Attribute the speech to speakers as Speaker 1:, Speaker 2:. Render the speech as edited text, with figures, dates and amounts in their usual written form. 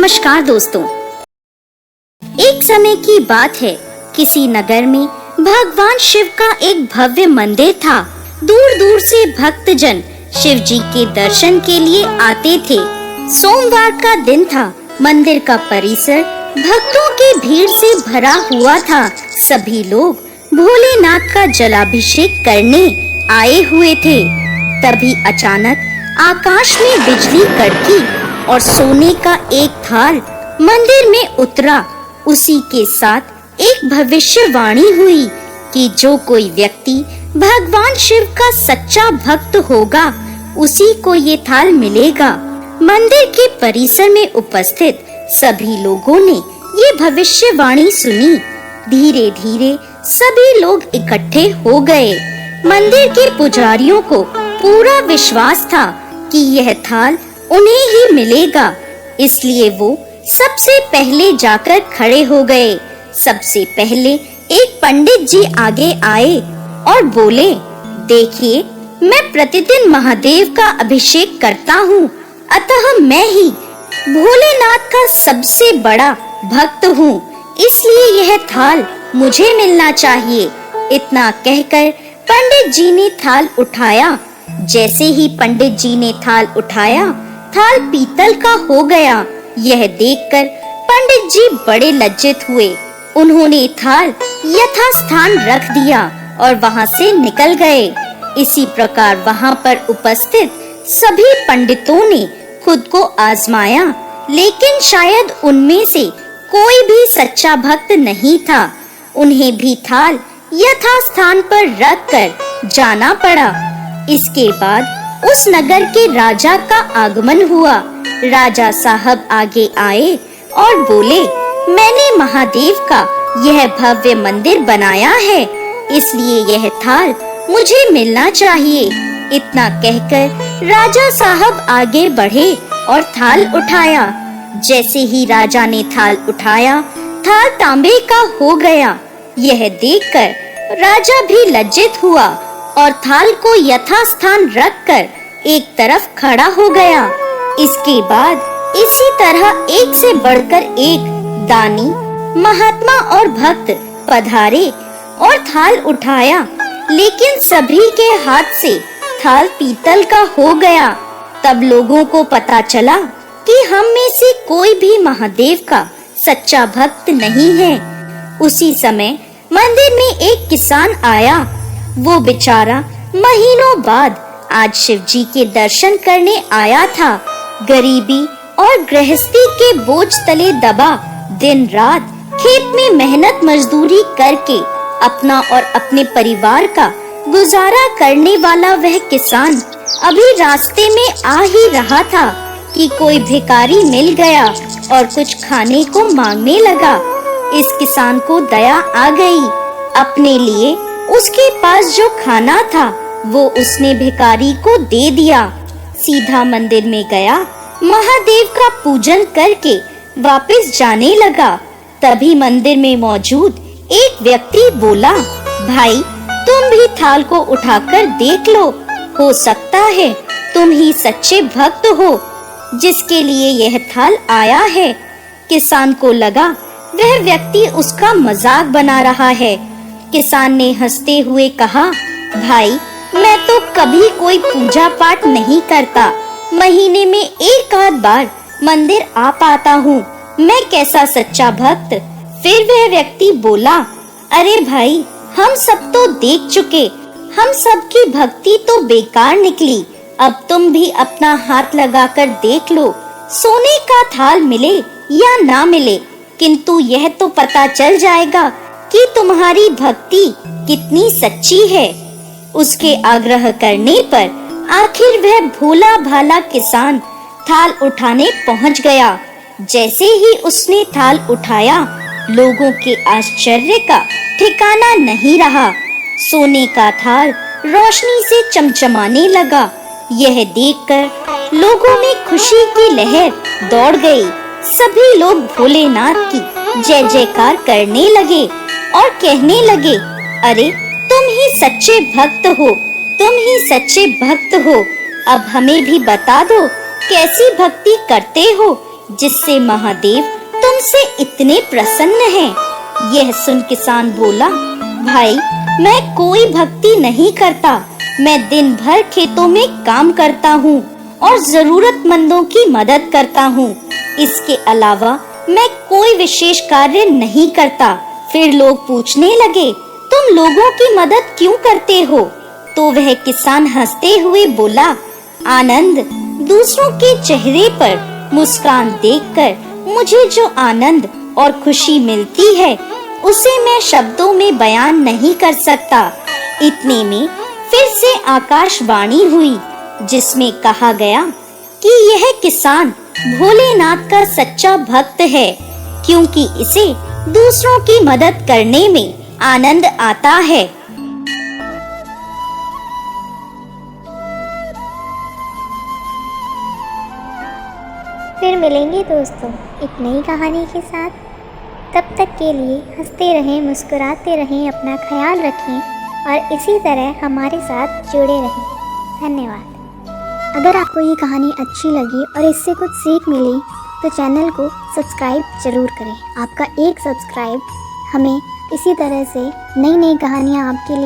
Speaker 1: नमस्कार दोस्तों। एक समय की बात है, किसी नगर में भगवान शिव का एक भव्य मंदिर था। दूर दूर से भक्तजन शिव जी के दर्शन के लिए आते थे। सोमवार का दिन था। मंदिर का परिसर भक्तों की भीड़ से भरा हुआ था। सभी लोग भोलेनाथ का जलाभिषेक करने आए हुए थे। तभी अचानक आकाश में बिजली कड़की और सोने का एक थाल मंदिर में उतरा। उसी के साथ एक भविष्यवाणी हुई कि जो कोई व्यक्ति भगवान शिव का सच्चा भक्त होगा, उसी को ये थाल मिलेगा। मंदिर के परिसर में उपस्थित सभी लोगों ने ये भविष्यवाणी सुनी। धीरे धीरे सभी लोग इकट्ठे हो गए। मंदिर के पुजारियों को पूरा विश्वास था कि यह थाल उन्हें ही मिलेगा, इसलिए वो सबसे पहले जाकर खड़े हो गए। सबसे पहले एक पंडित जी आगे आए और बोले, देखिए, मैं प्रतिदिन महादेव का अभिषेक करता हूँ, अतः मैं ही भोलेनाथ का सबसे बड़ा भक्त हूँ, इसलिए यह थाल मुझे मिलना चाहिए। इतना कहकर पंडित जी ने थाल उठाया। जैसे ही पंडित जी ने थाल उठाया, थाल पीतल का हो गया। यह देखकर पंडित जी बड़े लज्जित हुए। उन्होंने थाल यथास्थान रख दिया और वहां से निकल गए। इसी प्रकार वहां पर उपस्थित सभी पंडितों ने खुद को आजमाया, लेकिन शायद उनमें से कोई भी सच्चा भक्त नहीं था। उन्हें भी थाल यथास्थान पर रख कर जाना पड़ा। इसके बाद उस नगर के राजा का आगमन हुआ। राजा साहब आगे आए और बोले, मैंने महादेव का यह भव्य मंदिर बनाया है, इसलिए यह थाल मुझे मिलना चाहिए। इतना कहकर राजा साहब आगे बढ़े और थाल उठाया। जैसे ही राजा ने थाल उठाया, थाल तांबे का हो गया। यह देखकर राजा भी लज्जित हुआ और थाल को यथास्थान रखकर एक तरफ खड़ा हो गया। इसके बाद इसी तरह एक से बढ़कर एक दानी, महात्मा और भक्त पधारे और थाल उठाया, लेकिन सभी के हाथ से थाल पीतल का हो गया। तब लोगों को पता चला कि हम में से कोई भी महादेव का सच्चा भक्त नहीं है। उसी समय मंदिर में एक किसान आया। वो बेचारा महीनों बाद आज शिव जी के दर्शन करने आया था। गरीबी और गृहस्थी के बोझ तले दबा दिन रात खेत में मेहनत मजदूरी करके अपना और अपने परिवार का गुजारा करने वाला वह किसान अभी रास्ते में आ ही रहा था कि कोई भिखारी मिल गया और कुछ खाने को मांगने लगा। इस किसान को दया आ गई। अपने लिए उसके पास जो खाना था वो उसने भिखारी को दे दिया। सीधा मंदिर में गया, महादेव का पूजन करके वापस जाने लगा। तभी मंदिर में मौजूद एक व्यक्ति बोला, भाई, तुम भी थाल को उठाकर देख लो, हो सकता है तुम ही सच्चे भक्त हो जिसके लिए यह थाल आया है। किसान को लगा वह व्यक्ति उसका मजाक बना रहा है। किसान ने हंसते हुए कहा, भाई, मैं तो कभी कोई पूजा पाठ नहीं करता, महीने में एक आध बार मंदिर आ पाता हूँ, मैं कैसा सच्चा भक्त। फिर वह व्यक्ति बोला, अरे भाई, हम सब तो देख चुके, हम सब की भक्ति तो बेकार निकली। अब तुम भी अपना हाथ लगाकर देख लो, सोने का थाल मिले या ना मिले, किंतु यह तो पता चल जाएगा कि तुम्हारी भक्ति कितनी सच्ची है। उसके आग्रह करने पर आखिर वह भोला भाला किसान थाल उठाने पहुंच गया। जैसे ही उसने थाल उठाया, लोगों के आश्चर्य का ठिकाना नहीं रहा। सोने का थाल रोशनी से चमचमाने लगा। यह देखकर लोगों में खुशी की लहर दौड़ गई। सभी लोग भोलेनाथ की जय जयकार करने लगे और कहने लगे, अरे, तुम ही सच्चे भक्त हो, तुम ही सच्चे भक्त हो। अब हमें भी बता दो, कैसी भक्ति करते हो, जिससे महादेव तुमसे इतने प्रसन्न हैं। यह सुन किसान बोला, भाई मैं कोई भक्ति नहीं करता, मैं दिन भर खेतों में काम करता हूँ और जरूरतमंदों की मदद करता हूँ। इसके अलावा मैं कोई विशेष कार्य नहीं करता। फिर लोग पूछने लगे, तुम लोगों की मदद क्यों करते हो? तो वह किसान हंसते हुए बोला, आनंद, दूसरों के चेहरे पर मुस्कान देखकर मुझे जो आनंद और खुशी मिलती है उसे मैं शब्दों में बयान नहीं कर सकता। इतने में फिर से आकाशवाणी हुई जिसमें कहा गया कि यह किसान भोलेनाथ का सच्चा भक्त है, क्योंकि इसे दूसरों की मदद करने में आनंद आता है।
Speaker 2: फिर मिलेंगे दोस्तों एक नई कहानी के साथ। तब तक के लिए हंसते रहें, मुस्कुराते रहें, अपना ख्याल रखें और इसी तरह हमारे साथ जुड़े रहें। धन्यवाद। अगर आपको ये कहानी अच्छी लगी और इससे कुछ सीख मिली तो चैनल को सब्सक्राइब ज़रूर करें। आपका एक सब्सक्राइब हमें इसी तरह से नई नई कहानियाँ आपके लिए